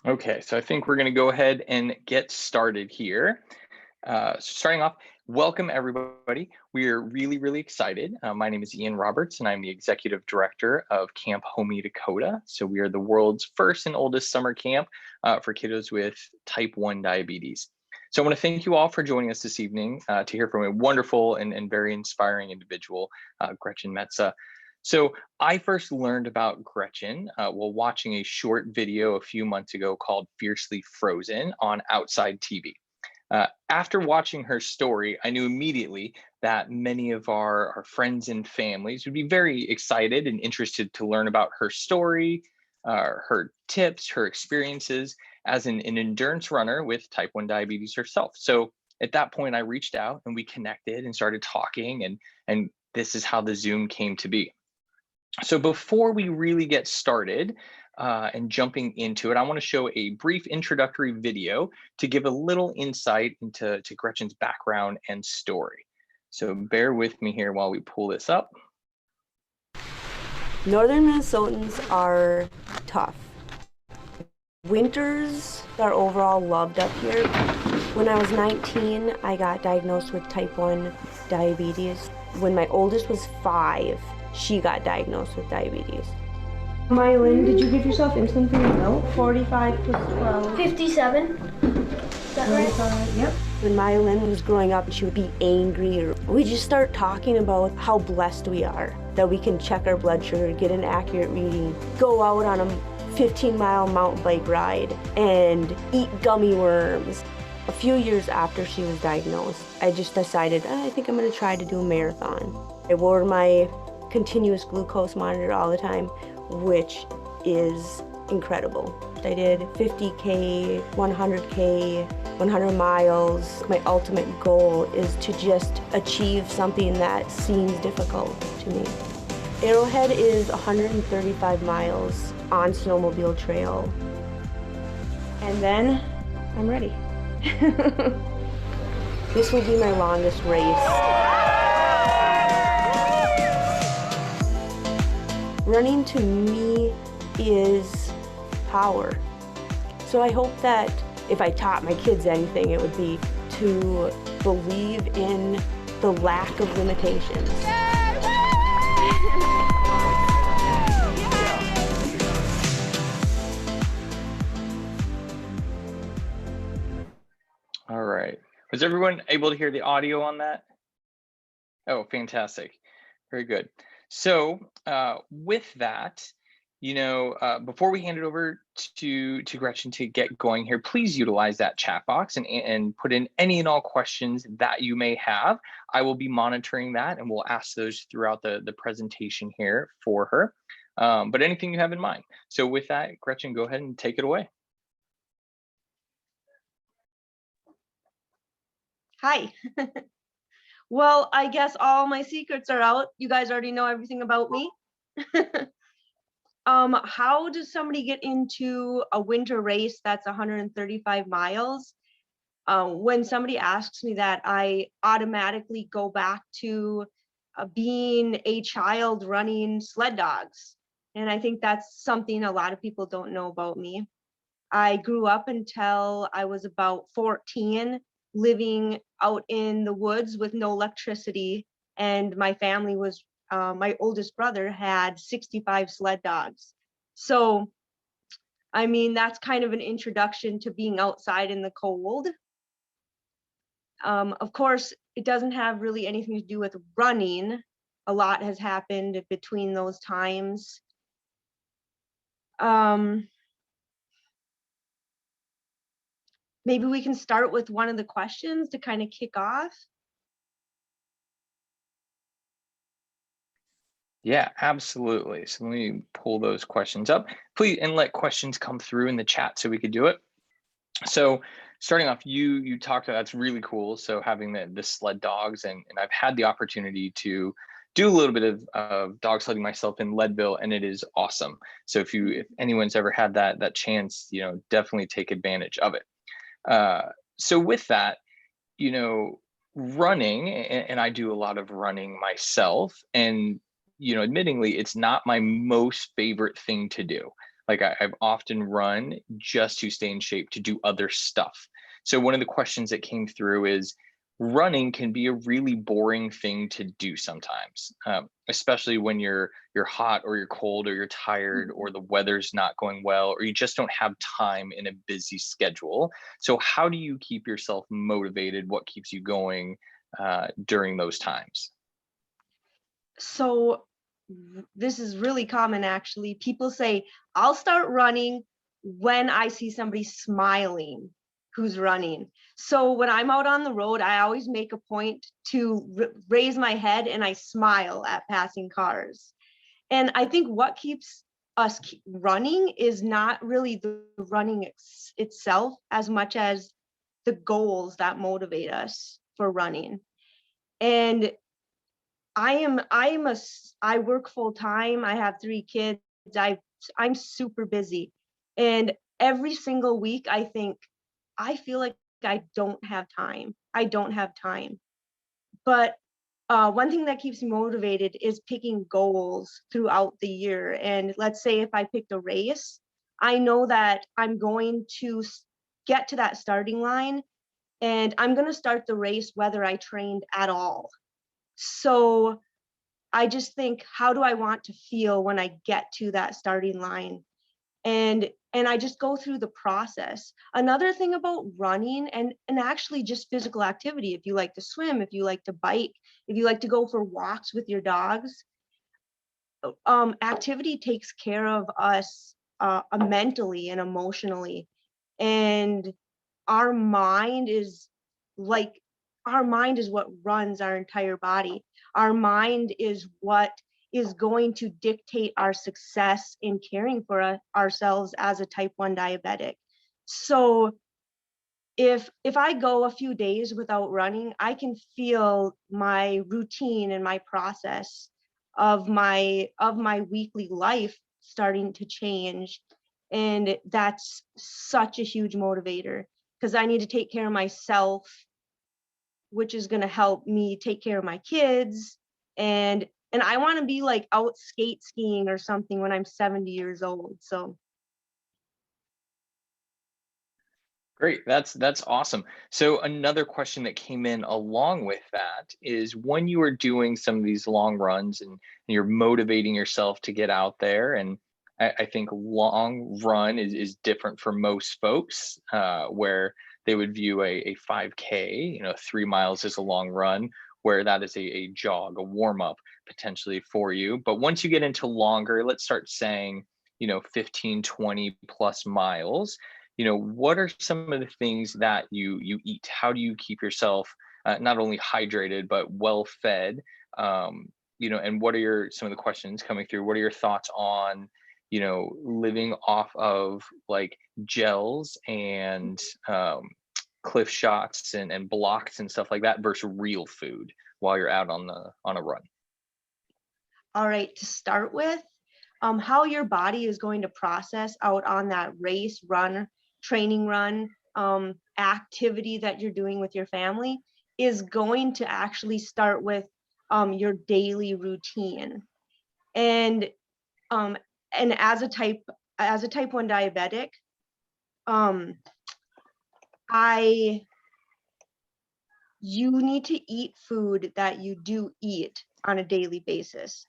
Okay, so I think we're going to go ahead and get started here. Starting off, welcome everybody. We are really excited. My name is Ian Roberts, and I'm the Executive Director of Camp Homey Dakota. So we are the world's first and oldest summer camp for kiddos with type 1 diabetes. So I want to thank you all for joining us this evening to hear from a wonderful and very inspiring individual, Gretchen Metsa. So I first learned about Gretchen while watching a short video a few months ago called Fiercely Frozen on Outside TV. After watching her story, I knew immediately that many of our friends and families would be very excited and interested to learn about her story, her tips, her experiences as an endurance runner with type 1 diabetes herself. So at that point, I reached out and we connected and started talking, and this is how the Zoom came to be. So before we really get started and jumping into it, I want to show a brief introductory video to give a little insight into Gretchen's background and story. So bear with me here while we pull this up. Northern Minnesotans are tough. Winters are overall loved up here. When I was 19, I got diagnosed with type 1 diabetes. When my oldest was 5, she got diagnosed with diabetes. Myelin, did you give yourself insulin for your milk? 45 plus 12. 57. Is that right? Yep. When Myelin was growing up, she would be angry. We just start talking about how blessed we are, that we can check our blood sugar, get an accurate reading, go out on a 15-mile mountain bike ride, and eat gummy worms. A few years after she was diagnosed, I just decided, I think I'm gonna try to do a marathon. I wore my continuous glucose monitor all the time, which is incredible. I did 50K, 100K, 100 miles. My ultimate goal is to just achieve something that seems difficult to me. Arrowhead is 135 miles on snowmobile trail. And then I'm ready. This will be my longest race. Running to me is power. So I hope that if I taught my kids anything, it would be to believe in the lack of limitations. All right. Was everyone able to hear the audio on that? Oh, fantastic. Very good. So with that, before we hand it over to Gretchen to get going here, please utilize that chat box and put in any and all questions that you may have. I will be monitoring that and we'll ask those throughout the presentation here for her. But anything you have in mind. So with that, Gretchen, go ahead and take it away. Hi. Well, I guess all my secrets are out. You guys already know everything about me. How does somebody get into a winter race that's 135 miles? When somebody asks me that, I automatically go back to being a child running sled dogs. And I think that's something a lot of people don't know about me. I grew up until I was about 14, living out in the woods with no electricity, and my family was my oldest brother had 65 sled dogs. So I mean, that's kind of an introduction to being outside in the cold. Of course, it doesn't have really anything to do with running. A lot has happened between those times. Maybe we can start with one of the questions to kind of kick off. Yeah, absolutely. So let me pull those questions up, please, and let questions come through in the chat so we could do it. So starting off, you talked about, that's really cool. So having the sled dogs, and I've had the opportunity to do a little bit of dog sledding myself in Leadville, and it is awesome. So if anyone's ever had that chance, definitely take advantage of it. So with that, running, and I do a lot of running myself, and admittingly, it's not my most favorite thing to do. Like I've often run just to stay in shape to do other stuff. So one of the questions that came through is running can be a really boring thing to do sometimes, especially when you're hot or you're cold or you're tired or the weather's not going well or you just don't have time in a busy schedule. So how do you keep yourself motivated? What keeps you going during those times? So this is really common actually. People say, I'll start running when I see somebody smiling who's running. So when I'm out on the road, I always make a point to raise my head and I smile at passing cars. And I think what keeps us running is not really the running itself as much as the goals that motivate us for running. And I work full time. I have 3 kids. I'm super busy. And every single week I think I feel like I don't have time. I don't have time. But one thing that keeps me motivated is picking goals throughout the year. And let's say if I picked a race, I know that I'm going to get to that starting line and I'm going to start the race whether I trained at all. So I just think, how do I want to feel when I get to that starting line? And I just go through the process. Another thing about running and actually just physical activity, if you like to swim, if you like to bike, if you like to go for walks with your dogs, activity takes care of us mentally and emotionally. And our mind is like, our mind is what runs our entire body. Our mind is what is going to dictate our success in caring for ourselves as a type 1 diabetic. So if I go a few days without running, I can feel my routine and my process of my weekly life starting to change. And that's such a huge motivator because I need to take care of myself, which is going to help me take care of my kids. And I want to be like out skiing or something when I'm 70 years old. So Great, that's awesome. So another question that came in along with that is when you are doing some of these long runs and you're motivating yourself to get out there, and I think long run is different for most folks, where they would view a 5K, 3 miles is a long run, where that is a jog, a warm up potentially for you. But once you get into longer, let's start saying, 15, 20 plus miles, what are some of the things that you eat? How do you keep yourself not only hydrated but well fed? And what are some of the questions coming through? What are your thoughts on, living off of like gels and cliff shots and blocks and stuff like that versus real food while you're out on a run? all right, to start with, how your body is going to process out on that race, run, training run, activity that you're doing with your family is going to actually start with your daily routine. And and as a type 1 diabetic, I you need to eat food that you do eat on a daily basis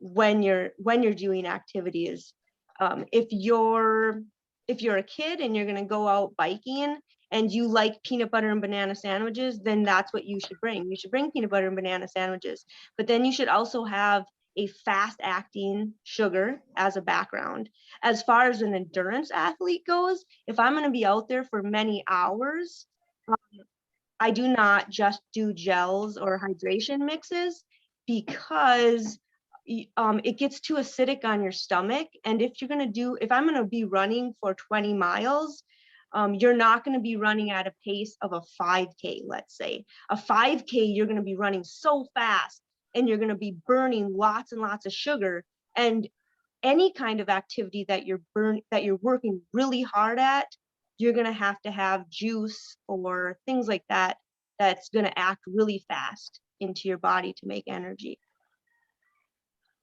when you're doing activities. If you're a kid and you're going to go out biking and you like peanut butter and banana sandwiches, then that's what you should bring. You should bring peanut butter and banana sandwiches, but then you should also have a fast acting sugar as a background. As far as an endurance athlete goes, if I'm going to be out there for many hours, I do not just do gels or hydration mixes because it gets too acidic on your stomach. And if I'm going to be running for 20 miles, you're not going to be running at a pace of a 5K, let's say. A 5K, you're going to be running so fast and you're going to be burning lots and lots of sugar. And any kind of activity that you're working really hard at, you're going to have juice or things like that that's going to act really fast into your body to make energy.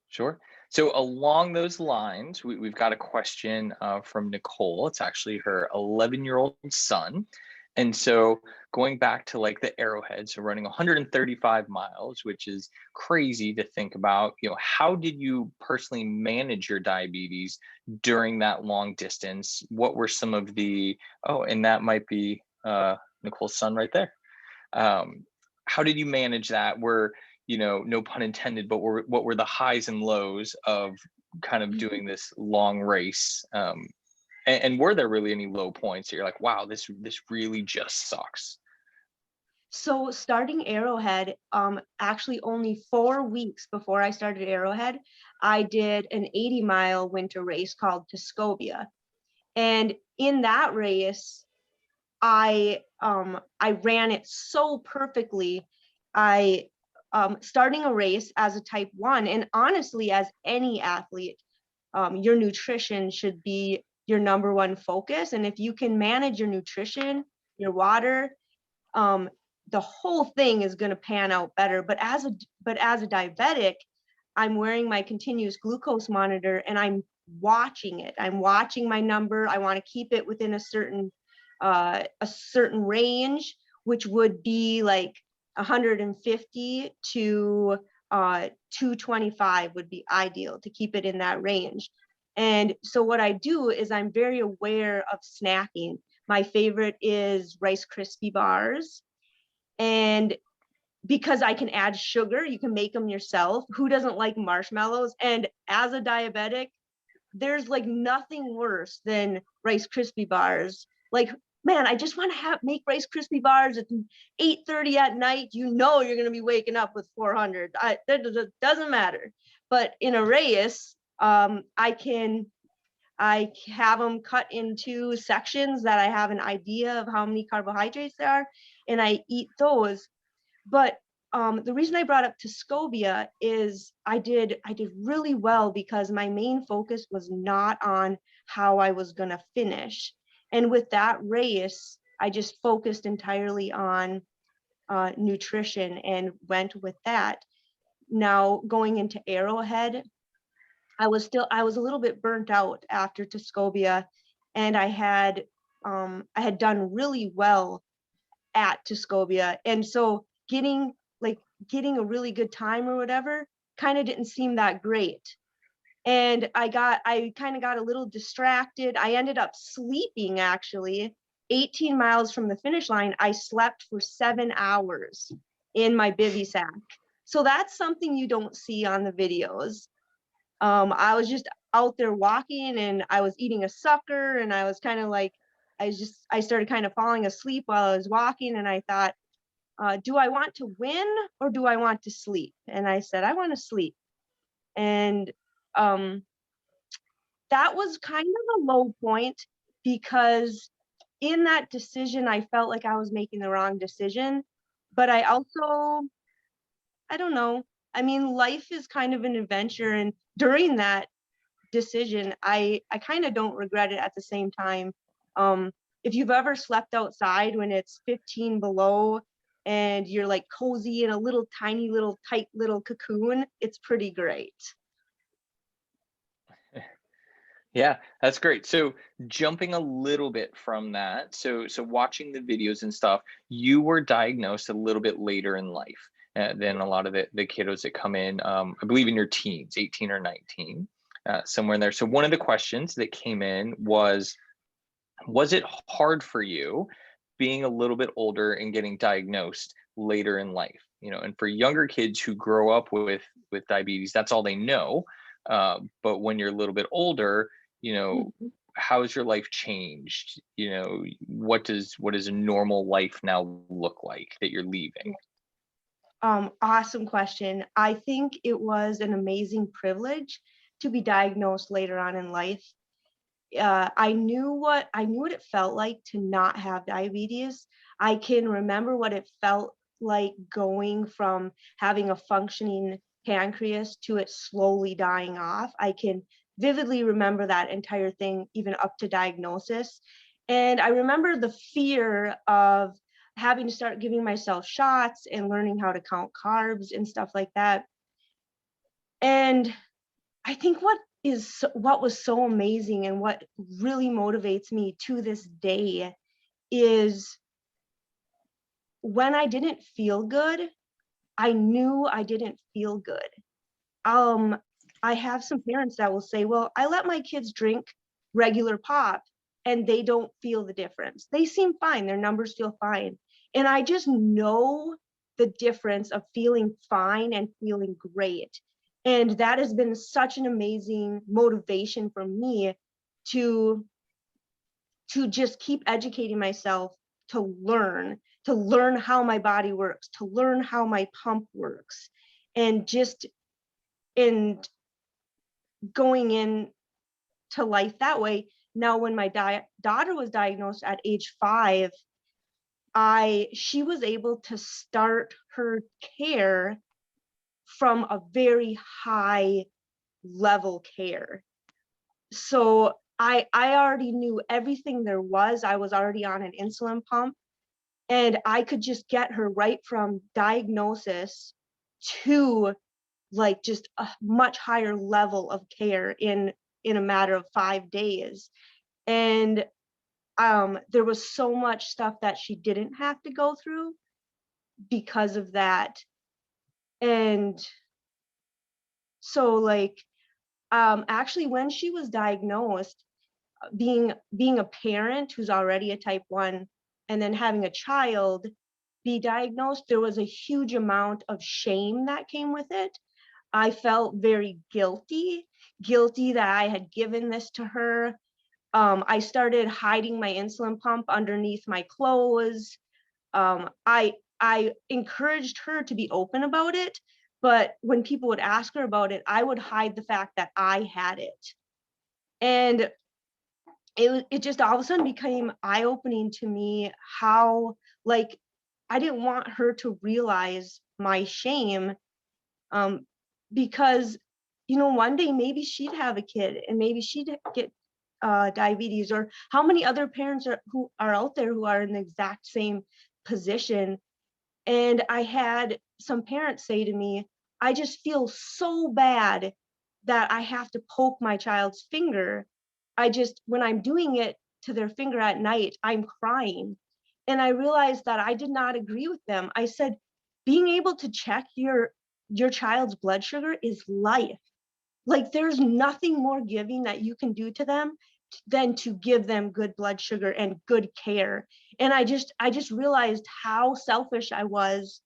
Sure. So along those lines, we've got a question from Nicole. It's actually her 11-year-old son. And so going back to like the Arrowhead, so running 135 miles, which is crazy to think about, how did you personally manage your diabetes during that long distance? What were some of and that might be Nicole's son right there. How did you manage that? No pun intended, but what were the highs and lows of kind of doing this long race? And were there really any low points that you're like, wow, this really just sucks? So starting Arrowhead, actually only 4 weeks before I started Arrowhead, I did an 80-mile winter race called Tuscobia. And in that race, I ran it so perfectly. I starting a race as a type 1, and honestly, as any athlete, your nutrition should be your number one focus. And if you can manage your nutrition, your water, the whole thing is going to pan out better. But as a diabetic, I'm wearing my continuous glucose monitor and I'm watching it. I'm watching my number. I want to keep it within a certain range, which would be like 150 to 225 would be ideal, to keep it in that range. And so what I do is I'm very aware of snacking. My favorite is Rice Krispie bars. And because I can add sugar, you can make them yourself. Who doesn't like marshmallows? And as a diabetic, there's like nothing worse than Rice Krispie bars. Like, man, I just want to make Rice Krispie bars at 8:30 at night. You're going to be waking up with 400. That doesn't matter. But in a race, I have them cut into sections that I have an idea of how many carbohydrates there are, and I eat those. But the reason I brought up Tuscobia is I did really well because my main focus was not on how I was going to finish. And with that race, I just focused entirely on nutrition and went with that. Now going into Arrowhead, I was a little bit burnt out after Tuscobia, and I had done really well at Tuscobia, and so getting a really good time or whatever kind of didn't seem that great. And I kind of got a little distracted. I ended up sleeping, actually 18 miles from the finish line. I slept for 7 hours in my bivy sack. So that's something you don't see on the videos. I was just out there walking and I was eating a sucker, and I was kind of like, I started kind of falling asleep while I was walking, and I thought, do I want to win or do I want to sleep? And I said, I want to sleep. And that was kind of a low point, because in that decision, I felt like I was making the wrong decision. But I also, I don't know. I mean, life is kind of an adventure. And during that decision, I kind of don't regret it at the same time. If you've ever slept outside when it's 15 below and you're like cozy in a little tiny little tight little cocoon, it's pretty great. Yeah, that's great. So jumping a little bit from that, so watching the videos and stuff, you were diagnosed a little bit later in life than a lot of the kiddos that come in, I believe in your teens, 18 or 19, somewhere in there. So one of the questions that came in was it hard for you being a little bit older and getting diagnosed later in life? And for younger kids who grow up with diabetes, that's all they know. But when you're a little bit older, how has your life changed? What does a normal life now look like that you're leaving? Awesome question. I think it was an amazing privilege to be diagnosed later on in life. I knew what it felt like to not have diabetes. I can remember what it felt like going from having a functioning pancreas to it slowly dying off. I can vividly remember that entire thing, even up to diagnosis. And I remember the fear of having to start giving myself shots and learning how to count carbs and stuff like that. And I think what was so amazing and what really motivates me to this day is when I didn't feel good, I knew I didn't feel good. I have some parents that will say, well, I let my kids drink regular pop and they don't feel the difference. They seem fine, their numbers feel fine. And I just know the difference of feeling fine and feeling great. And that has been such an amazing motivation for me to just keep educating myself, to learn how my body works, to learn how my pump works, and just and going in to life that way. Now, when my daughter was diagnosed at age 5, she was able to start her care from a very high level care. So I already knew everything there was. I was already on an insulin pump, and I could just get her right from diagnosis to like just a much higher level of care in a matter of 5 days. And there was so much stuff that she didn't have to go through because of that. And so like actually when she was diagnosed, being a parent who's already a type 1 and then having a child be diagnosed, there was a huge amount of shame that came with it. I felt very guilty that I had given this to her. I started hiding my insulin pump underneath my clothes. I encouraged her to be open about it, but when people would ask her about it, I would hide the fact that I had it. And it just all of a sudden became eye-opening to me how, like, I didn't want her to realize my shame, because, you know, one day maybe she'd have a kid and maybe she'd get diabetes, or how many other parents who are out there who are in the exact same position. And I had some parents say to me, I just feel so bad that I have to poke my child's finger. When I'm doing it to their finger at night, I'm crying. And I realized that I did not agree with them. I said, being able to check your child's blood sugar is life. Like, there's nothing more giving that you can do to them than to give them good blood sugar and good care. And I just realized how selfish I was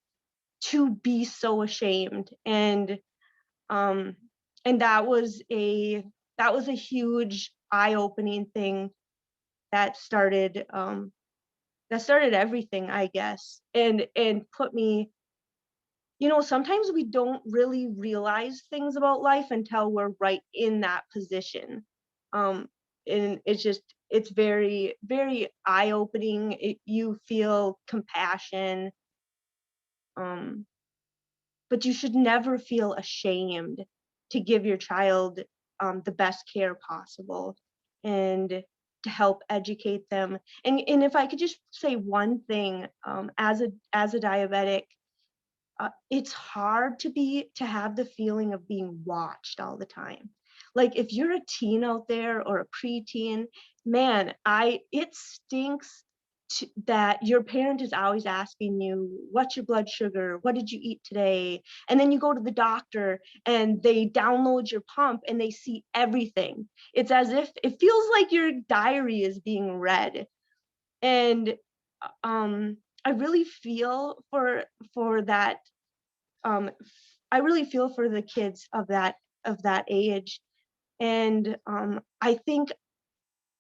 to be so ashamed. And that was a huge eye-opening thing that started everything, I guess, and put me, you know, sometimes we don't really realize things about life until we're right in that position. And it's very, very eye-opening. You feel compassion, but you should never feel ashamed to give your child the best care possible and to help educate them. And if I could just say one thing, as a diabetic, it's hard to have the feeling of being watched all the time. Like, if you're a teen out there or a preteen, man, it stinks that your parent is always asking you, what's your blood sugar? What did you eat today? And then you go to the doctor and they download your pump and they see everything. It's as if it feels like your diary is being read. And I really feel for that. I really feel for the kids of that age. And I think,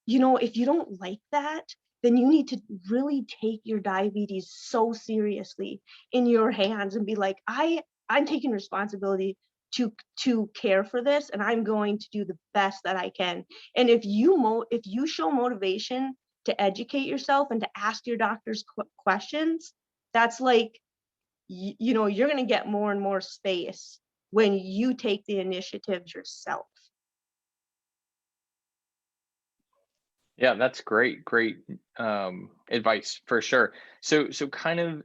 you know, if you don't like that, then you need to really take your diabetes so seriously in your hands and be like, I'm taking responsibility to care for this, and I'm going to do the best that I can. And if you show motivation to educate yourself and to ask your doctors questions, that's like, you know, you're going to get more and more space when you take the initiative yourself. Yeah, that's great. Great advice for sure. So kind of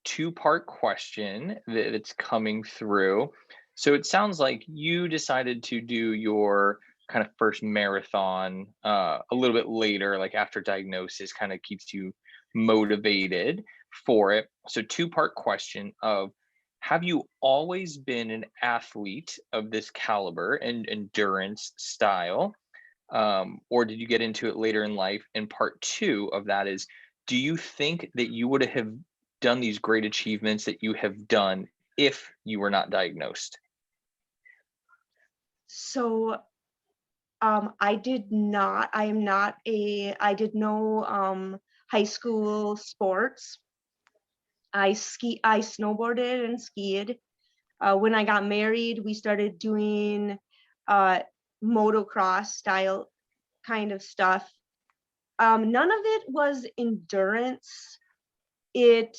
two-part question that's coming through. So it sounds like you decided to do your kind of first marathon a little bit later, like after diagnosis, kind of keeps you motivated for it. So two-part question of, have you always been an athlete of this caliber and endurance style? Or did you get into it later in life? And part two of that is, do you think that you would have done these great achievements that you have done if you were not diagnosed? So I did not, I did no high school sports. I snowboarded and skied. When I got married, we started doing uh, motocross style kind of stuff. None of it was endurance. It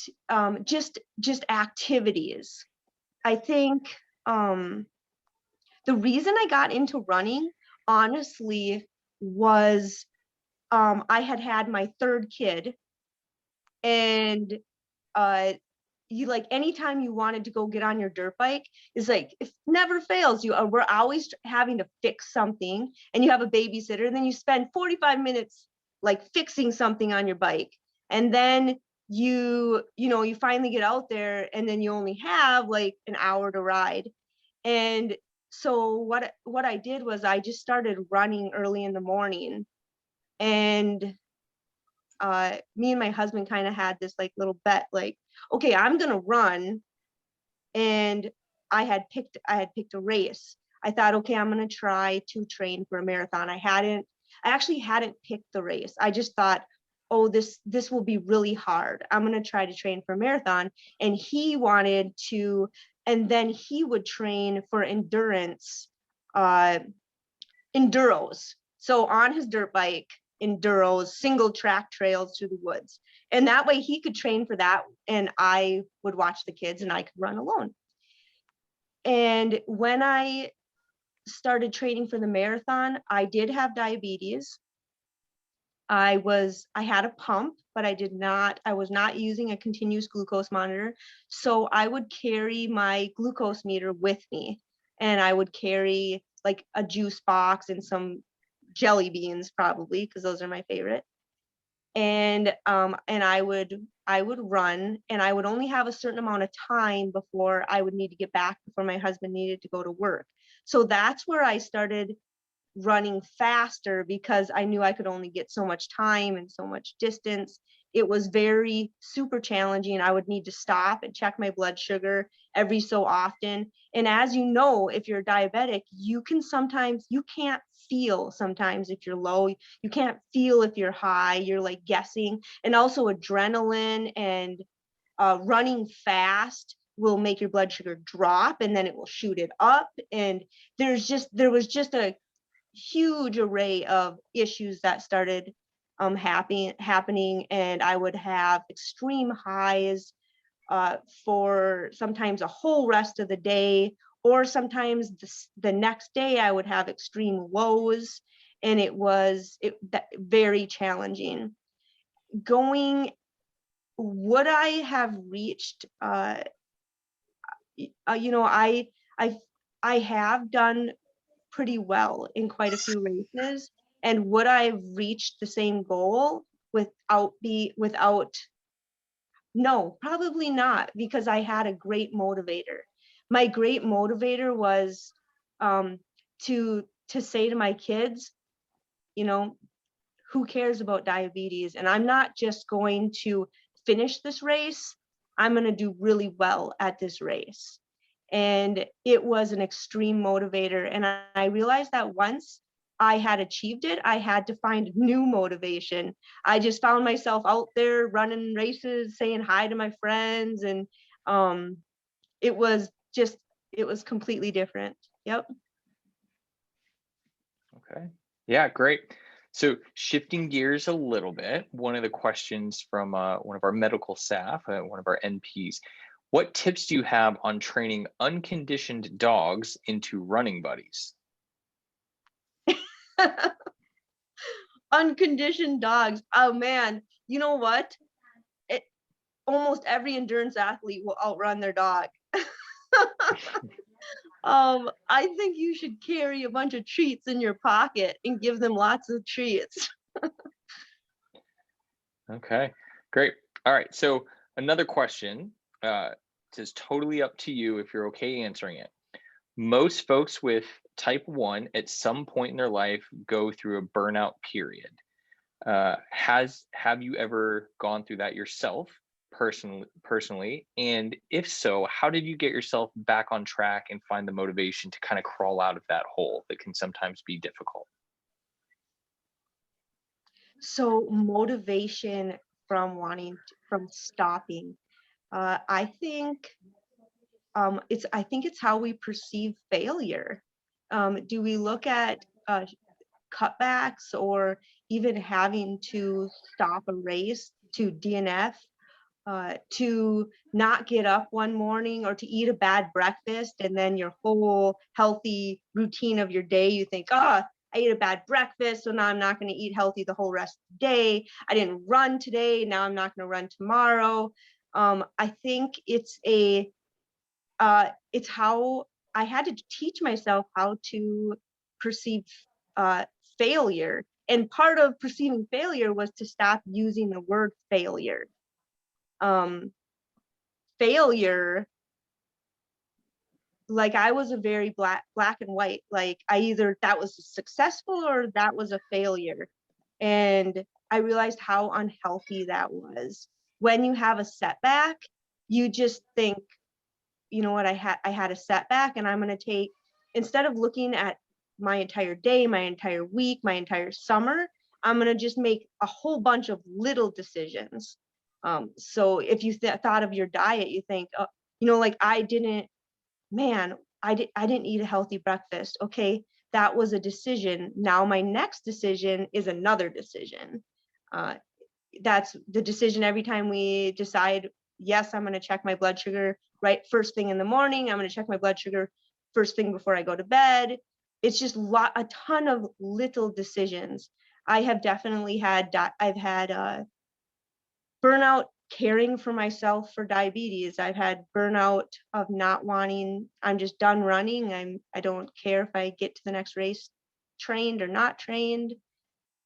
just activities. I think the reason I got into running, honestly, was I had my third kid, and you like anytime you wanted to go get on your dirt bike is like it never fails. We're always having to fix something, and you have a babysitter, and then you spend 45 minutes like fixing something on your bike, and then you finally get out there, and then you only have like an hour to ride. And so what I did was I just started running early in the morning, and me and my husband kind of had this like little bet, like, okay, I'm gonna run. And I had picked a race. I thought, okay, I'm gonna try to train for a marathon. I actually hadn't picked the race. I just thought, oh, this will be really hard. I'm gonna try to train for a marathon. And he wanted to, and then he would train for endurance, enduros. So on his dirt bike, enduros, single track trails through the woods. And that way he could train for that, and I would watch the kids and I could run alone. And when I started training for the marathon, I did have diabetes. I had a pump, but I was not using a continuous glucose monitor. So I would carry my glucose meter with me, and I would carry like a juice box and some jelly beans, probably, because those are my favorite. And I would run, and I would only have a certain amount of time before I would need to get back, before my husband needed to go to work. So that's where I started running faster, because I knew I could only get so much time and so much distance. It was very super challenging. I would need to stop and check my blood sugar every so often. And as you know, if you're diabetic, you can't feel sometimes if you're low, you can't feel if you're high, you're like guessing. And also adrenaline and running fast will make your blood sugar drop, and then it will shoot it up. And there was just a huge array of issues that started happening, and I would have extreme highs for sometimes a whole rest of the day, or sometimes the next day I would have extreme lows, and it was very challenging. Would I have reached I have done pretty well in quite a few races. And would I have reached the same goal without, no, probably not, because I had a great motivator. My great motivator was to say to my kids, who cares about diabetes? And I'm not just going to finish this race, I'm going to do really well at this race. And it was an extreme motivator. And I realized that once I had achieved it, I had to find new motivation. I just found myself out there running races, saying hi to my friends. And it was completely different. Yep. Okay. Yeah, great. So shifting gears a little bit, one of the questions from one of our medical staff, one of our NPs, what tips do you have on training unconditioned dogs into running buddies? Unconditioned dogs. Oh man, you know what? Almost every endurance athlete will outrun their dog. I think you should carry a bunch of treats in your pocket and give them lots of treats. Okay, great. All right, so another question, is totally up to you if you're okay answering it. Most folks with type 1 at some point in their life go through a burnout period. Have you ever gone through that yourself personally? And if so, how did you get yourself back on track and find the motivation to kind of crawl out of that hole that can sometimes be difficult? So motivation from from stopping. I think I think it's how we perceive failure. Do we look at cutbacks or even having to stop a race to DNF, to not get up one morning or to eat a bad breakfast, and then your whole healthy routine of your day, you think, oh, I ate a bad breakfast, so now I'm not going to eat healthy the whole rest of the day. I didn't run today, now I'm not going to run tomorrow. I think it's how I had to teach myself how to perceive uh, failure. And part of perceiving failure was to stop using the word failure. Um, Failure, like I was a very black and white. Like I either that was successful or that was a failure. And I realized how unhealthy that was. When you have a setback, you just think, you know what, I had a setback, and I'm going to take, instead of looking at my entire day, my entire week, my entire summer, I'm going to just make a whole bunch of little decisions. So if you thought of your diet, you think, you know, like I didn't eat a healthy breakfast. Okay, that was a decision. Now my next decision is another decision. uh, that's the decision every time we decide, yes, I'm going to check my blood sugar right first thing in the morning. I'm going to check my blood sugar first thing before I go to bed. It's just a ton of little decisions. I have definitely had I've had burnout caring for myself for diabetes. I've had burnout of not wanting, I'm just done running. I don't care if I get to the next race trained or not trained.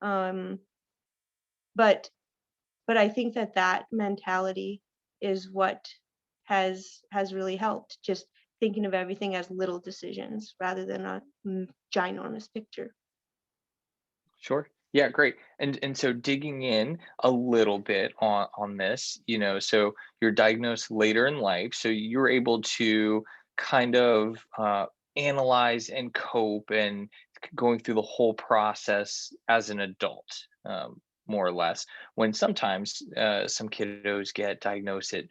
um but but I think that mentality is what has really helped. Just thinking of everything as little decisions rather than a ginormous picture. Sure. Yeah, great. And so digging in a little bit on this, so you're diagnosed later in life, so you're able to kind of analyze and cope and going through the whole process as an adult, more or less. When sometimes some kiddos get diagnosed at,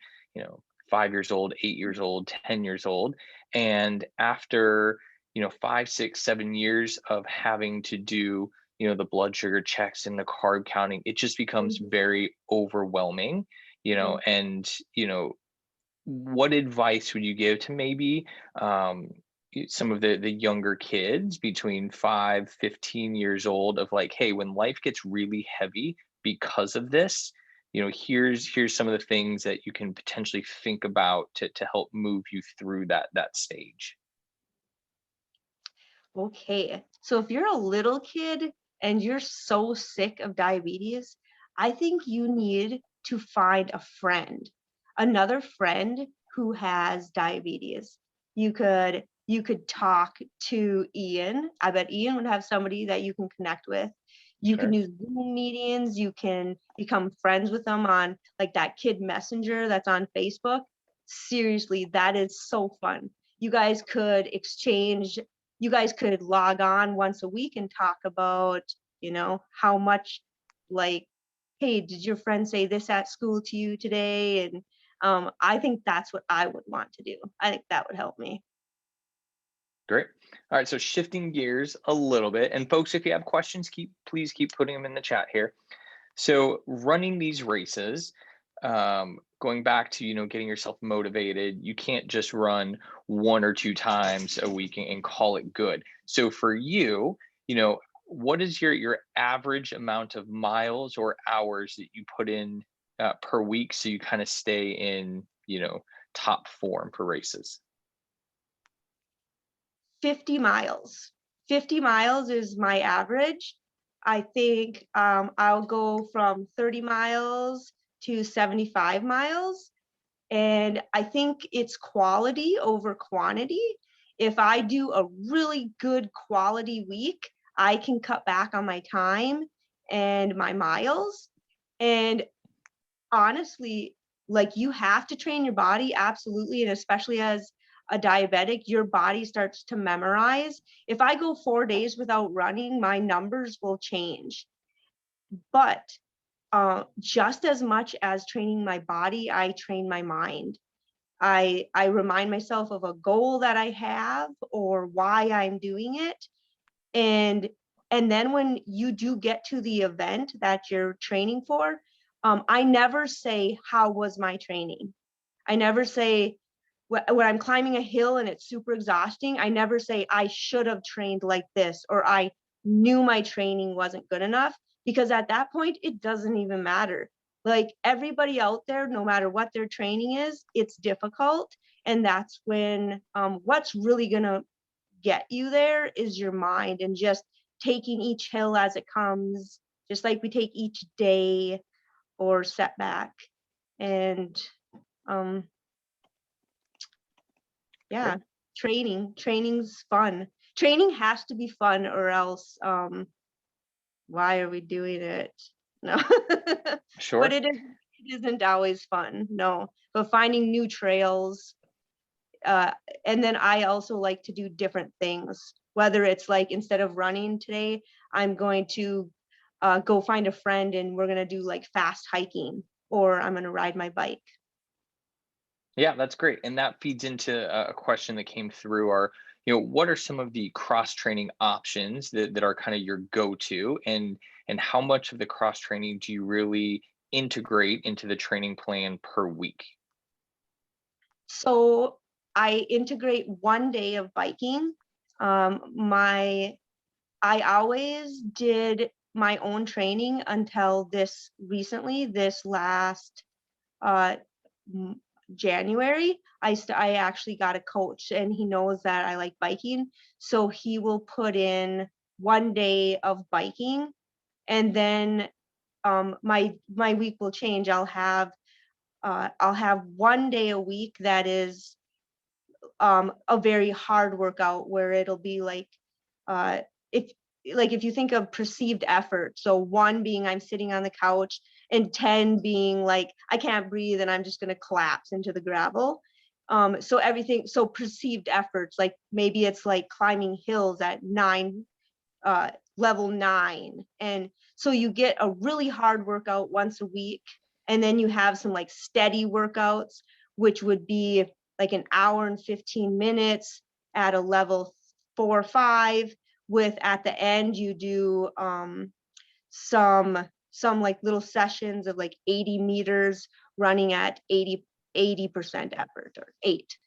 5 years old, 8 years old, 10 years old, and after 5, 6, 7 years of having to do the blood sugar checks and the carb counting, it just becomes Mhm, very overwhelming, mhm. and what advice would you give to maybe some of the younger kids between 5, 15 years old, of like, hey, when life gets really heavy because of this, here's some of the things that you can potentially think about to help move you through that stage. Okay, so if you're a little kid and you're so sick of diabetes, I think you need to find a friend, another friend who has diabetes. You could talk to Ian. I bet Ian would have somebody that you can connect with. You can Sure. use Zoom meetings. You can become friends with them on like that kid messenger that's on Facebook. Seriously, that is so fun. You guys could exchange, you guys could log on once a week and talk about, how much, like, hey, did your friend say this at school to you today? And I think that's what I would want to do. I think that would help me. Great. All right, so shifting gears a little bit, and folks, if you have questions, please keep putting them in the chat here. So running these races, going back to getting yourself motivated, you can't just run 1 or 2 times a week and call it good. So for you, what is your average amount of miles or hours that you put in per week, so you kind of stay in top form for races? 50 miles. 50 miles is my average. I think I'll go from 30 miles to 75 miles. And I think it's quality over quantity. If I do a really good quality week, I can cut back on my time and my miles. And honestly, like, you have to train your body, absolutely. And especially as a diabetic, your body starts to memorize. If I go 4 days without running, my numbers will change. But just as much as training my body, I train my mind. I remind myself of a goal that I have or why I'm doing it. And then when you do get to the event that you're training for, I never say, how was my training? I never say, when I'm climbing a hill and it's super exhausting, I never say I should have trained like this, or I knew my training wasn't good enough, because at that point, it doesn't even matter. Like, everybody out there, no matter what their training is, it's difficult. And that's when what's really gonna get you there is your mind, and just taking each hill as it comes, just like we take each day or setback. And yeah, training's fun. Training has to be fun, or else why are we doing it? No. Sure. But it isn't always fun, no. But finding new trails, and then I also like to do different things, whether it's like, instead of running today, I'm going to go find a friend and we're gonna do like fast hiking, or I'm gonna ride my bike. Yeah, that's great. And that feeds into a question that came through our, what are some of the cross training options that are kind of your go-to, and how much of the cross training do you really integrate into the training plan per week? So I integrate 1 day of biking. I always did my own training until this last uh, January. I actually got a coach, and he knows that I like biking, so he will put in 1 day of biking, and then my week will change. I'll have 1 day a week that is a very hard workout, where it'll be like, uh, if if you think of perceived effort, so 1 being I'm sitting on the couch, and 10 being like I can't breathe and I'm just going to collapse into the gravel. So perceived efforts, like maybe it's like climbing hills at level 9, and so you get a really hard workout once a week, and then you have some like steady workouts, which would be like an hour and 15 minutes at a level 4 or 5, with at the end you do some like little sessions of like 80 meters running at 80% effort, or 8.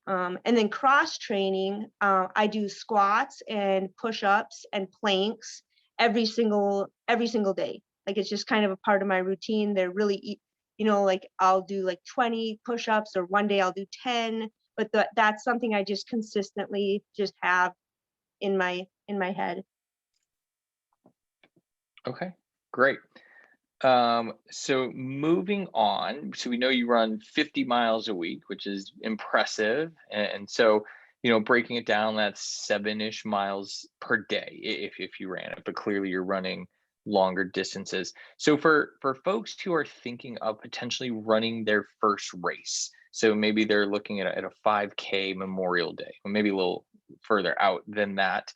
And then cross training, I do squats and push-ups and planks every single day. Like, it's just kind of a part of my routine. They're really, like, I'll do like 20 push-ups, or 1 day I'll do 10, but that's something I just consistently just have in my head. Okay, great. So moving on, so we know you run 50 miles a week, which is impressive. And so, breaking it down, that's 7-ish miles per day if you ran it, but clearly you're running longer distances. So for folks who are thinking of potentially running their first race, so maybe they're looking at a 5K Memorial Day, or maybe a little further out than that.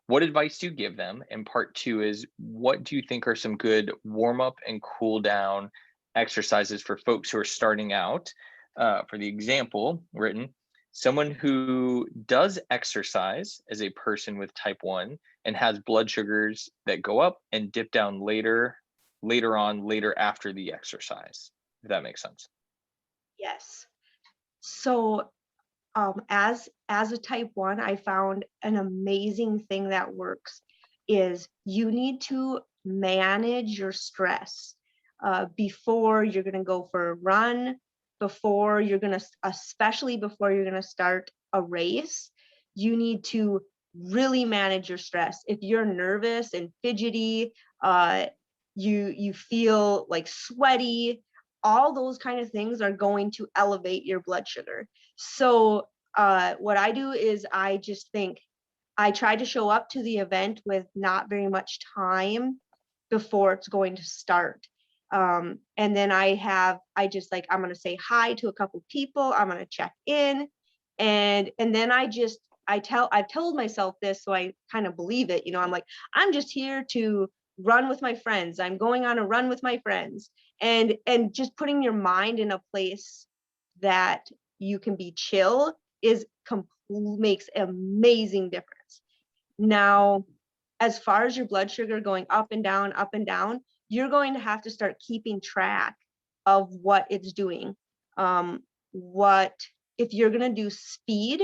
What advice do you give them? And part 2 is, what do you think are some good warm up and cool down exercises for folks who are starting out? For the example written, someone who does exercise as a person with type 1 and has blood sugars that go up and dip down later after the exercise, if that makes sense. Yes. So as a type 1, I found an amazing thing that works is you need to manage your stress before you're going to go for a run, especially before you're going to start a race. you need to really manage your stress. If you're nervous and fidgety, you feel like sweaty, all those kind of things are going to elevate your blood sugar. So what I do is I just think, I try to show up to the event with not very much time before it's going to start. And then I'm going to say hi to a couple people. I'm going to check in. And then I've told myself this, so I kind of believe it. I'm like, I'm just here to run with my friends. I'm going on a run with my friends. And just putting your mind in a place that you can be chill makes an amazing difference. Now, as far as your blood sugar going up and down, you're going to have to start keeping track of what it's doing. If you're going to do speed,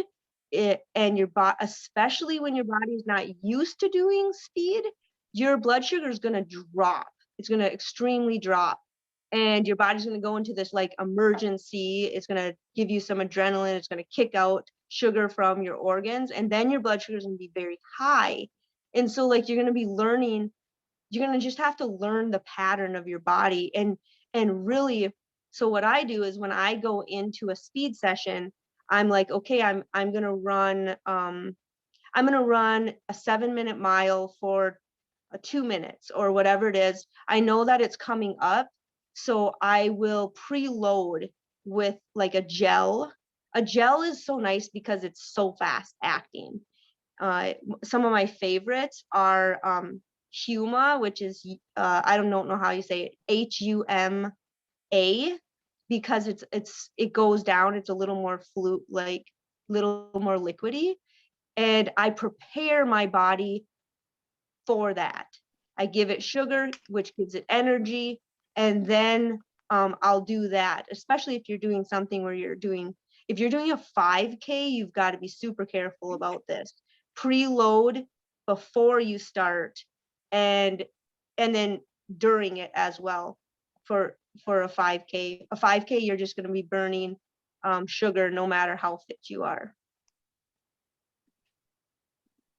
especially when your body is not used to doing speed, your blood sugar is going to drop. It's going to extremely drop. And your body's going to go into this like emergency. It's going to give you some adrenaline. It's going to kick out sugar from your organs. And then your blood sugar is going to be very high. And so like, you're going to just have to learn the pattern of your body. And really, so what I do is when I go into a speed session, I'm like, okay, I'm going to run a 7-minute mile for 2 minutes or whatever it is. I know that it's coming up. So I will preload with like a gel. A gel is so nice because it's so fast acting. Some of my favorites are Huma, which is, I don't know how you say it, Huma, because it goes down. It's a little more little more liquidy. And I prepare my body for that. I give it sugar, which gives it energy. And then I'll do that, especially if you're doing something where if you're doing a 5K, you've got to be super careful about this. Preload before you start and then during it as well for a 5K. A 5K, you're just going to be burning sugar no matter how fit you are.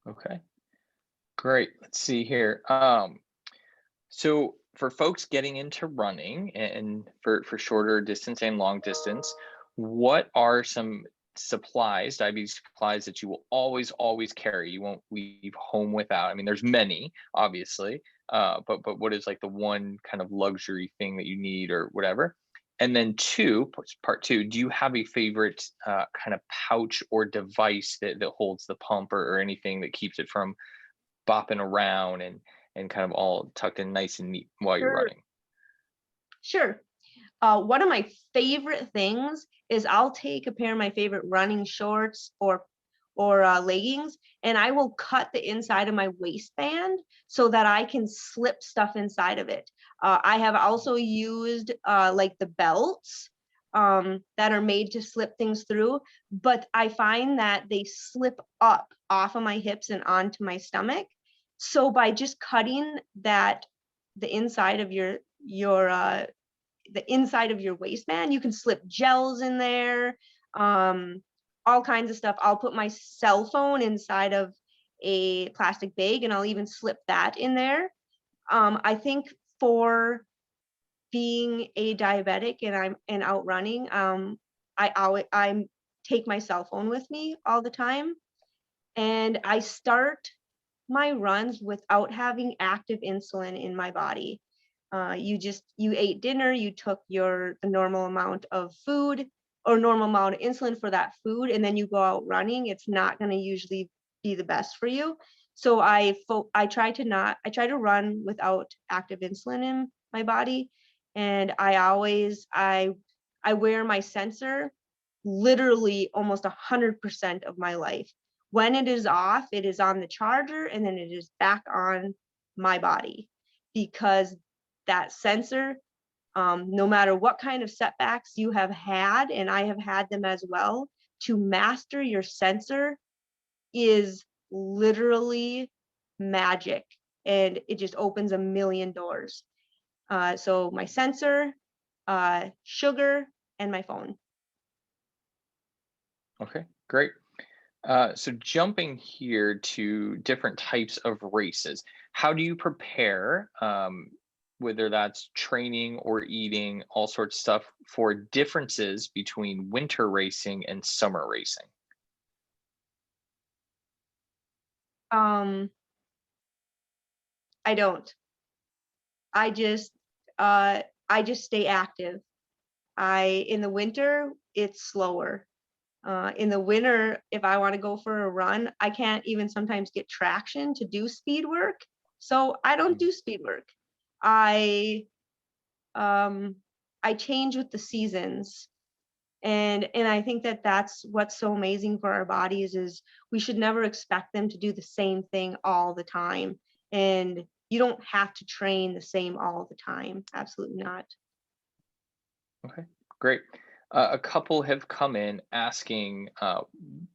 Okay, great. Let's see here. So for folks getting into running and for shorter distance and long distance, what are some diabetes supplies that you will always carry, you won't leave home without? I mean, there's many, obviously, but what is like the one kind of luxury thing that you need or whatever? And then part two, do you have a favorite kind of pouch or device that holds the pump or anything that keeps it from bopping around and kind of all tucked in nice and neat while you're running? Sure. One of my favorite things is I'll take a pair of my favorite running shorts or leggings, and I will cut the inside of my waistband so that I can slip stuff inside of it. I have also used like the belts that are made to slip things through, but I find that they slip up off of my hips and onto my stomach. So by just cutting the inside of the inside of your waistband, you can slip gels in there, all kinds of stuff. I'll put my cell phone inside of a plastic bag and I'll even slip that in there. I think for being a diabetic and out running, I take my cell phone with me all the time, and I start my runs without having active insulin in my body. You ate dinner, you took the normal amount of food or normal amount of insulin for that food, and then you go out running. It's not going to usually be the best for you. So I try to run without active insulin in my body, and I wear my sensor literally almost 100% of my life. When it is off, it is on the charger, and then it is back on my body, because that sensor, no matter what kind of setbacks you have had, and I have had them as well, to master your sensor is literally magic, and it just opens a million doors. So my sensor, sugar, and my phone. Okay, great. So jumping here to different types of races, how do you prepare, whether that's training or eating, all sorts of stuff, for differences between winter racing and summer racing? Um, I don't. I just I just stay active. In the winter, it's slower. In the winter, if I want to go for a run, I can't even sometimes get traction to do speed work. So I don't Mm. do speed work. I um I change with the seasons. And I think that that's what's so amazing for our bodies is we should never expect them to do the same thing all the time. And you don't have to train the same all the time. Absolutely not. Okay, great. A couple have come in asking,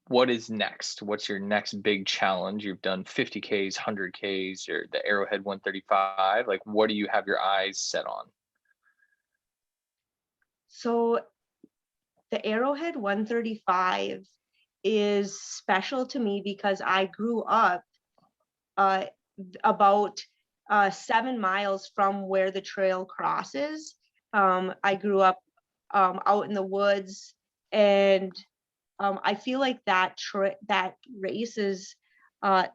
what is next? What's your next big challenge? You've done 50Ks, 100Ks, or the Arrowhead 135. Like, what do you have your eyes set on? So the Arrowhead 135 is special to me because I grew up uh, about 7 miles from where the trail crosses. I grew up out in the woods, and I feel like that race is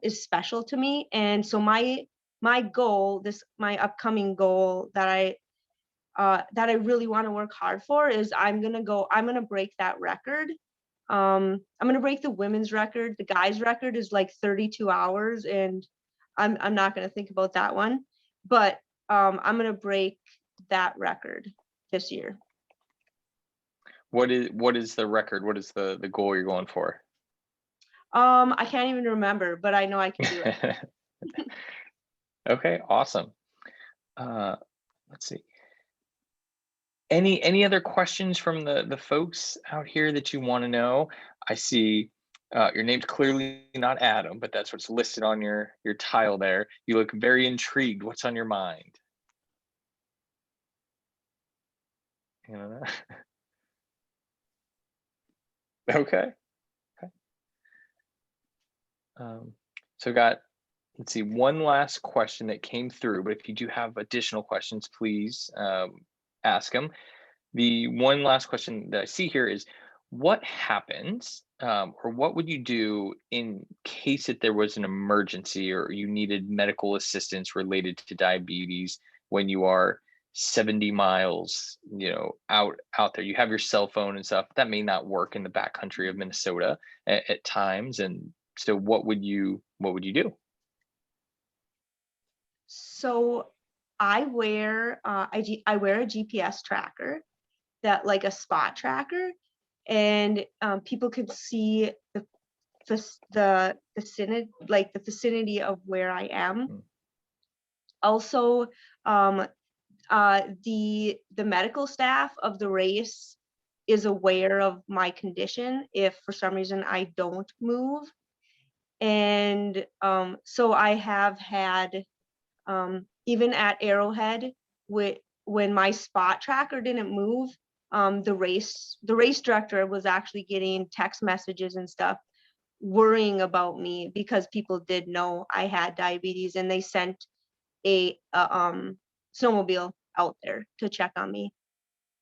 special to me. And so my goal, my upcoming goal that I really want to work hard for is I'm gonna break that record. I'm gonna break the women's record. The guys' record is like 32 hours, and I'm not gonna think about that one. But I'm gonna break that record this year. What is the record? What is the goal you're going for? I can't even remember, but I know I can do it. Okay, awesome. Uh, let's see. Any other questions from the folks out here that you want to know? I see your name's clearly not Adam, but that's what's listed on your tile there. You look very intrigued. What's on your mind? You know that? Okay. Okay. So got, let's see, one last question that came through, but if you do have additional questions, please ask them. The one last question that I see here is, what happens, or what would you do in case that there was an emergency or you needed medical assistance related to diabetes when you are 70 miles, out there? You have your cell phone and stuff. That may not work in the backcountry of Minnesota at times. And so what would you do? So I wear a GPS tracker, that like a spot tracker, and people could see the vicinity, like the vicinity of where I am. Mm. Also, um, the medical staff of the race is aware of my condition if for some reason I don't move. And so I have had, even at Arrowhead, when my spot tracker didn't move, the race director was actually getting text messages and stuff worrying about me because people did know I had diabetes, and they sent a snowmobile out there to check on me.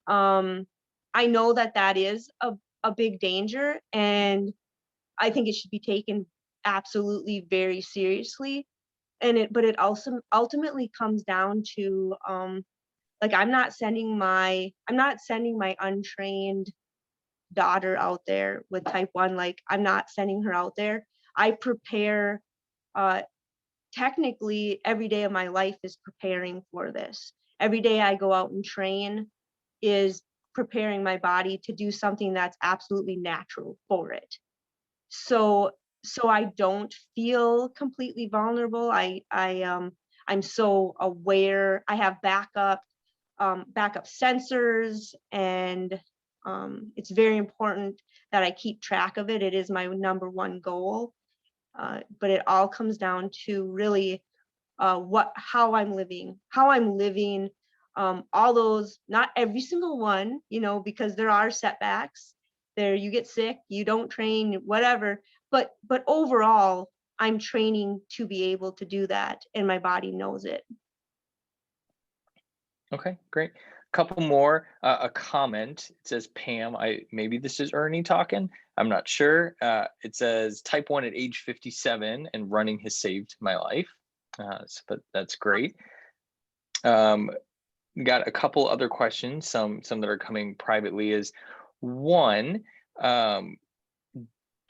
Um, I know that that is a big danger, and I think it should be taken absolutely very seriously. But it also ultimately comes down to like I'm not sending my untrained daughter out there with type 1. Like, I'm not sending her out there. I prepare, uh technically every day of my life is preparing for this. Every day I go out and train is preparing my body to do something that's absolutely natural for it. So I don't feel completely vulnerable. I'm so aware. I have backup sensors, and it's very important that I keep track of it. It is my number one goal. But it all comes down to really how I'm living, all those, not every single one, because there are setbacks there. You get sick, you don't train, whatever, but overall, I'm training to be able to do that, and my body knows it. Okay, great. Couple more. A comment. It says, Pam, maybe this is Ernie talking. I'm not sure. It says type 1 at age 57 and running has saved my life. But that's great. Got a couple other questions, some that are coming privately. Is one, do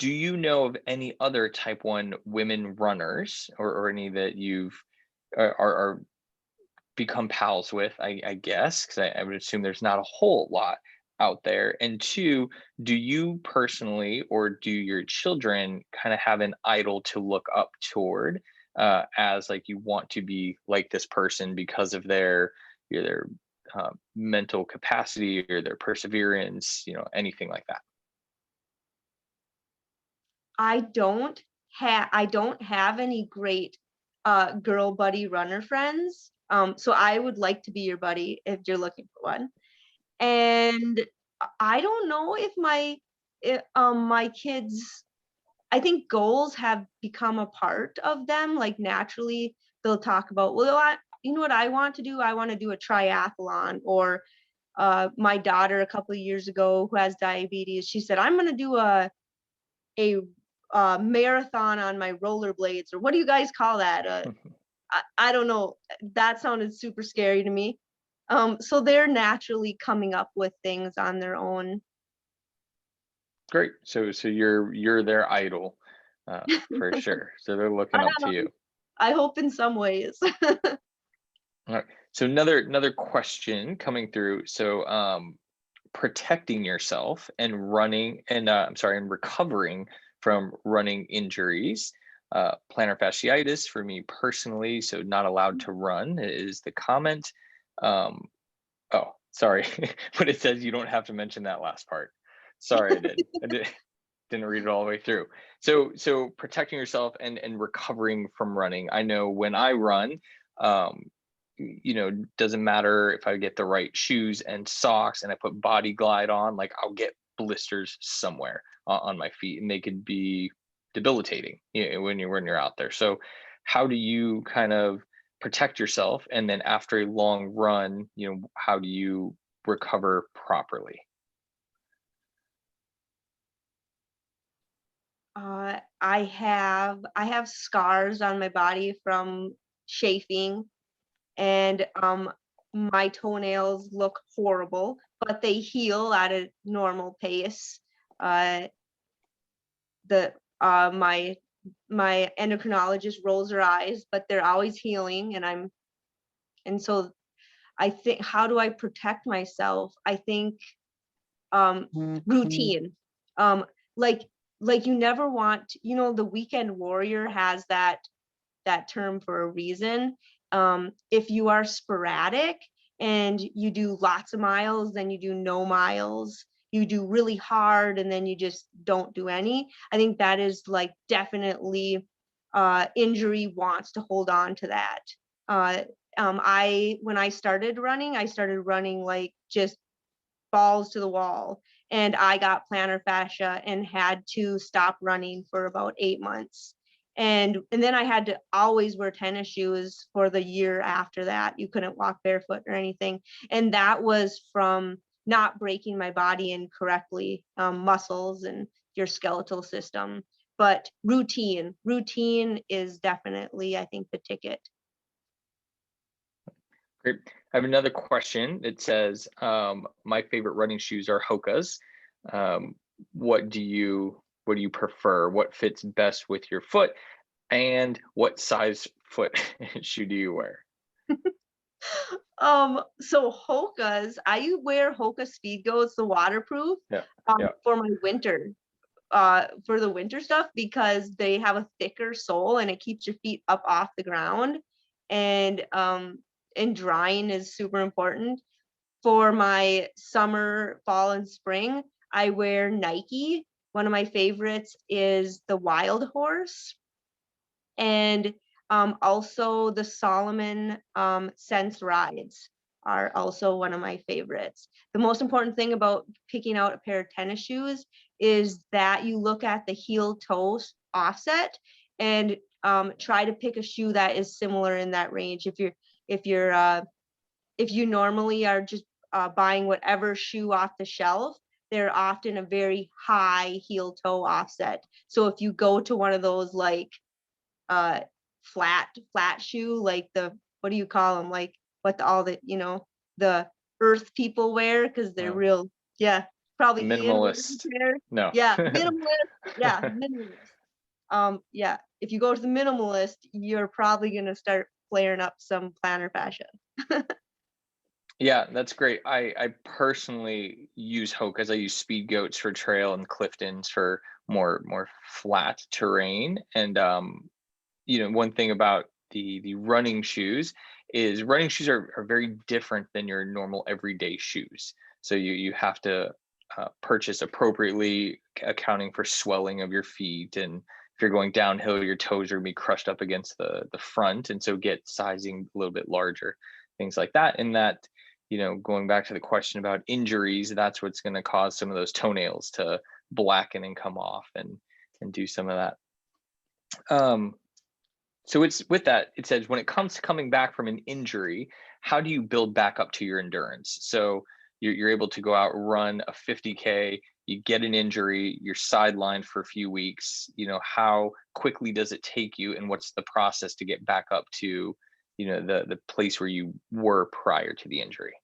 you know of any other type 1 women runners, or any that you've are become pals with, I guess, because I would assume there's not a whole lot out there. And two, do you personally or do your children kind of have an idol to look up toward, as like you want to be like this person because of their mental capacity or their perseverance, anything like that? I don't have any great girl buddy runner friends. So I would like to be your buddy if you're looking for one. And I don't know if my kids, I think goals have become a part of them. Like naturally, they'll talk about, well, you know what I want to do? I want to do a triathlon. Or my daughter a couple of years ago who has diabetes, she said, I'm going to do a marathon on my rollerblades, or what do you guys call that? I don't know. That sounded super scary to me. So they're naturally coming up with things on their own. Great. So you're their idol, for sure. So they're looking up to you. I hope in some ways. All right. So another question coming through. So protecting yourself and running and and recovering from running injuries. Plantar fasciitis for me personally, so not allowed to run is the comment. Oh, sorry, but it says you don't have to mention that last part. Sorry, I didn't read it all the way through. So protecting yourself and recovering from running. I know when I run, doesn't matter if I get the right shoes and socks and I put Body Glide on, like I'll get blisters somewhere on my feet, and they could be debilitating, when you're out there. So how do you kind of protect yourself, and then after a long run, how do you recover properly? I have scars on my body from chafing, and my toenails look horrible, but they heal at a normal pace. The my endocrinologist rolls her eyes, but they're always healing, and so I think, how do I protect myself? I think routine. Like you never want, the weekend warrior has that term for a reason. If you are sporadic and you do lots of miles, then you do no miles, you do really hard, and then you just don't do any. I think that is like definitely injury wants to hold on to that. When I started running like just balls to the wall, and I got plantar fascia and had to stop running for about 8 months. And then I had to always wear tennis shoes for the year after that. You couldn't walk barefoot or anything. And that was from not breaking my body in correctly, muscles and your skeletal system. But routine is definitely, I think, the ticket. Great. I have another question. It says, my favorite running shoes are Hoka's. What do you prefer? What fits best with your foot? And what size foot shoe do you wear? So Hoka's, I wear Hoka Speed Goats, the waterproof, Yeah. for my winter, for the winter stuff, because they have a thicker sole and it keeps your feet up off the ground. And drying is super important. For my summer, fall, and spring, I wear Nike. One of my favorites is the Wild Horse, and also the Solomon Sense Rides are also one of my favorites. The most important thing about picking out a pair of tennis shoes is that you look at the heel toe offset and try to pick a shoe that is similar in that range. If you normally are just buying whatever shoe off the shelf, they're often a very high heel toe offset. So if you go to one of those like flat shoe, like what do you call them, like what all the the earth people wear, because they're real, yeah, probably minimalist. No. Yeah, minimalist. Yeah, minimalist. Yeah, if you go to the minimalist, you're probably going to start flaring up some plantar fascia. Yeah, that's great. I personally use Hoka's. I use Speed Goats for trail and Cliftons for more flat terrain. And one thing about the running shoes is running shoes are very different than your normal everyday shoes. So you have to purchase appropriately, accounting for swelling of your feet, and if you're going downhill, your toes are gonna be crushed up against the front, and so get sizing a little bit larger, things like that. And that, going back to the question about injuries, that's what's going to cause some of those toenails to blacken and come off and do some of that. So it's with that, it says, when it comes to coming back from an injury, how do you build back up to your endurance? So you're able to go out, run a 50K, you get an injury, you're sidelined for a few weeks. How quickly does it take you, and what's the process to get back up to, the place where you were prior to the injury?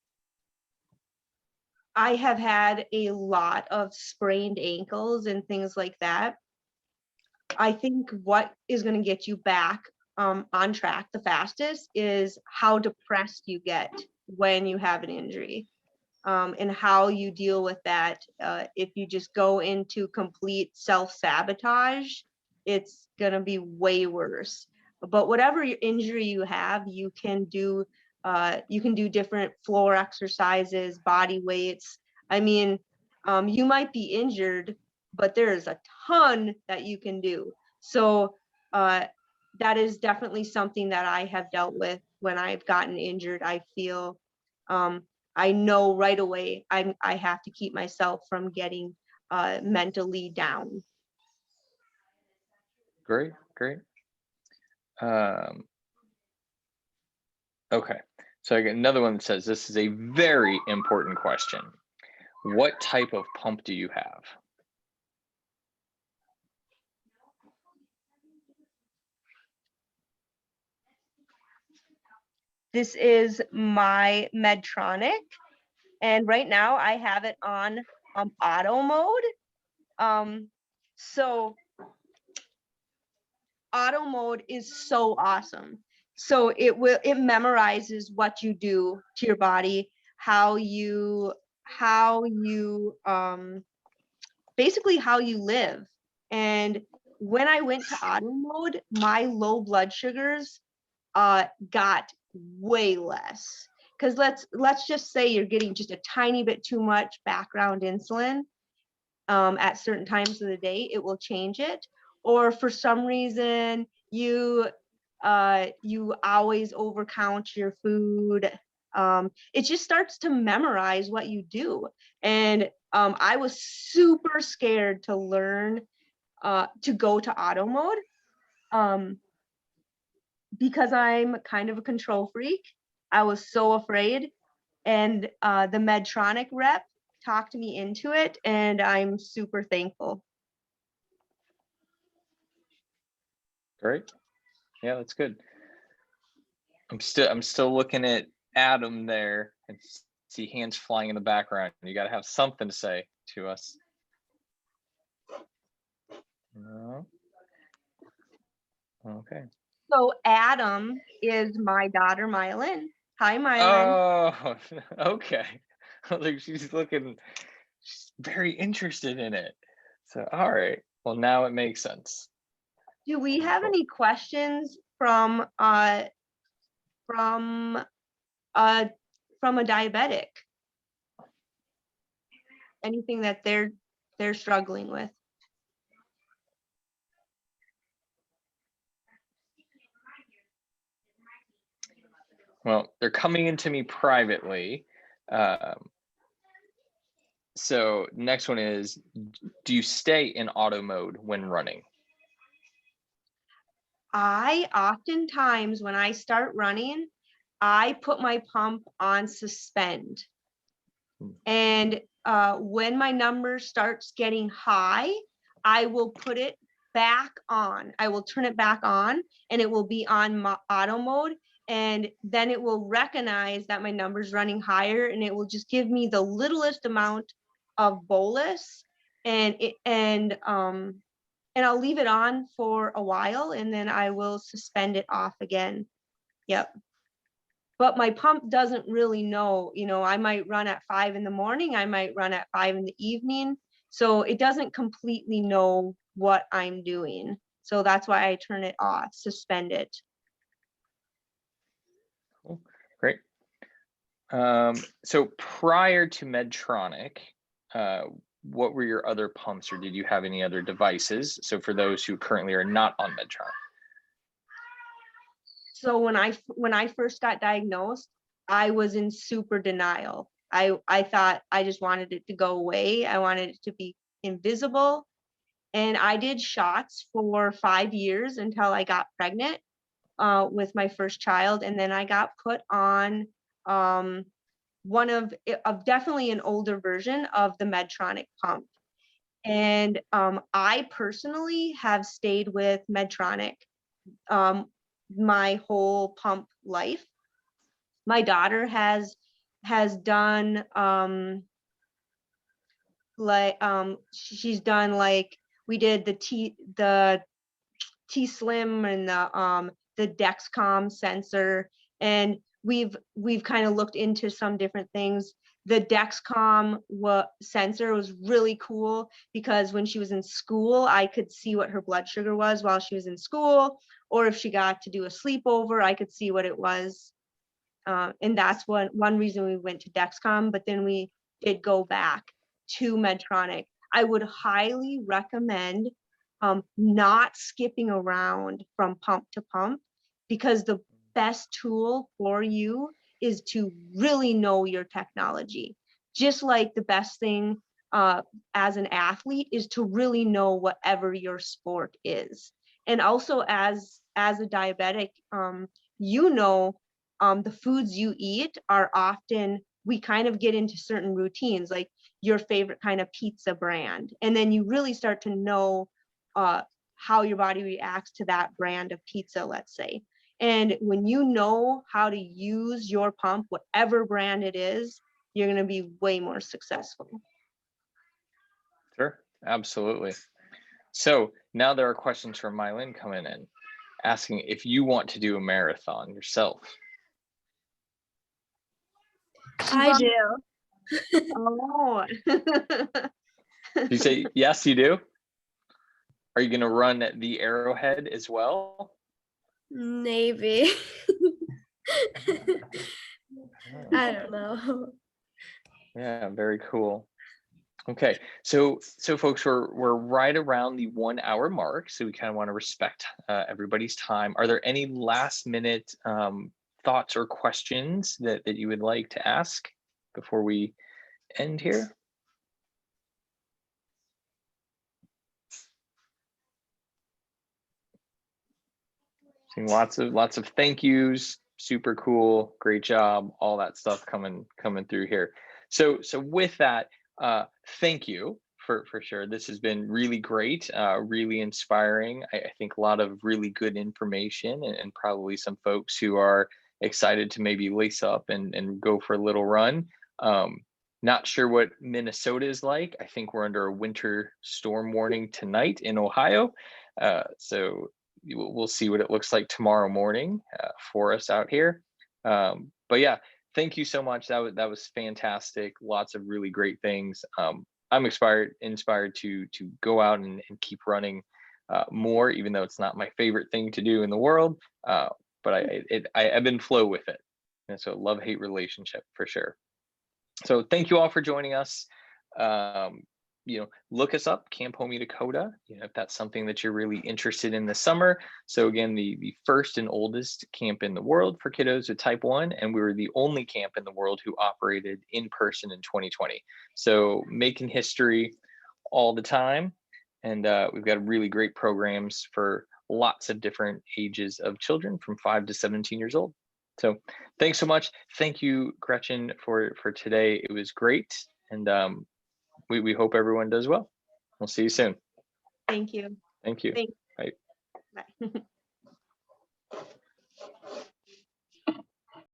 I have had a lot of sprained ankles and things like that. I think what is going to get you back on track the fastest is how depressed you get when you have an injury, and how you deal with that. If you just go into complete self-sabotage, it's going to be way worse. But whatever injury you have, you can do different floor exercises, body weights. I mean, you might be injured, but there's a ton that you can do. So that is definitely something that I have dealt with when I've gotten injured. I feel I know right away I have to keep myself from getting mentally down. Great. Okay, so I got another one that says, this is a very important question. What type of pump do you have? This is my Medtronic, and right now I have it on auto mode. So auto mode is so awesome. So it memorizes what you do to your body, how you basically how you live. And when I went to auto mode, my low blood sugars got way less. Because let's just say you're getting just a tiny bit too much background insulin at certain times of the day, it will change it. Or for some reason you always overcount your food. It just starts to memorize what you do. And I was super scared to learn to go to auto mode. Because I'm kind of a control freak, I was so afraid. And the Medtronic rep talked me into it, and I'm super thankful. Great. Yeah, that's good. I'm still looking at Adam there and see hands flying in the background. You got to have something to say to us. No. Okay. So Adam is my daughter, Mylin. Hi, Mylin. Oh, okay. Like she's very interested in it. So, all right. Well, now it makes sense. Do we have any questions from a diabetic? Anything that they're struggling with? Well, they're coming into me privately. So next one is, do you stay in auto mode when running? I oftentimes, when I start running, I put my pump on suspend. And when my number starts getting high, I will put it back on. I will turn it back on and it will be on auto mode. And then it will recognize that my number's running higher and it will just give me the littlest amount of bolus, and I'll leave it on for a while and then I will suspend it off again. Yep. But my pump doesn't really know, I might run at 5 in the morning, I might run at 5 in the evening. So it doesn't completely know what I'm doing. So that's why I turn it off, suspend it. Cool. Great. So prior to Medtronic, what were your other pumps, or did you have any other devices? So for those who currently are not on Medtronic. So when I first got diagnosed, I was in super denial. I thought I just wanted it to go away. I wanted it to be invisible. And I did shots for 5 years until I got pregnant with my first child. And then I got put on one of definitely an older version of the Medtronic pump. And I personally have stayed with Medtronic my whole pump life. My daughter has done she's done, like, we did the T Slim and the Dexcom sensor, and we've kind of looked into some different things. The Dexcom sensor was really cool because when she was in school, I could see what her blood sugar was while she was in school, or if she got to do a sleepover, I could see what it was. And that's one reason we went to Dexcom, but then we did go back to Medtronic. I would highly recommend not skipping around from pump to pump, because the best tool for you is to really know your technology. Just like the best thing as an athlete is to really know whatever your sport is. And also as a diabetic, the foods you eat are often, we kind of get into certain routines, like your favorite kind of pizza brand. And then you really start to know how your body reacts to that brand of pizza, let's say. And when you know how to use your pump, whatever brand it is, you're going to be way more successful. Sure, absolutely. So now there are questions from Mylin coming in, asking if you want to do a marathon yourself. I do. Oh. You say yes, you do? Are you going to run at the Arrowhead as well? Maybe. I don't know. Yeah, very cool. Okay, so folks, we're right around the 1 hour mark, so we kind of want to respect everybody's time. Are there any last minute thoughts or questions that you would like to ask before we end here? Seeing lots of thank yous, super cool, great job, all that stuff coming through here. So with that, thank you for sure. This has been really great, really inspiring. I think a lot of really good information, and probably some folks who are excited to maybe lace up and go for a little run. Not sure what Minnesota is like. I think we're under a winter storm warning tonight in Ohio. So we'll see what it looks like tomorrow morning for us out here. But yeah, thank you so much. That was fantastic. Lots of really great things. I'm inspired to go out and keep running more, even though it's not my favorite thing to do in the world. But I've been flow with it. And so love-hate relationship for sure. So thank you all for joining us. look us up, Camp Homey Dakota, if that's something that you're really interested in this summer. So again, the first and oldest camp in the world for kiddos with type 1, and we were the only camp in the world who operated in person in 2020. So making history all the time. And we've got really great programs for lots of different ages of children from 5 to 17 years old. So thanks so much. Thank you, Gretchen, for today. It was great. And we hope everyone does well. We'll see you soon. Thank you. Thank you. Thanks. Bye. Bye.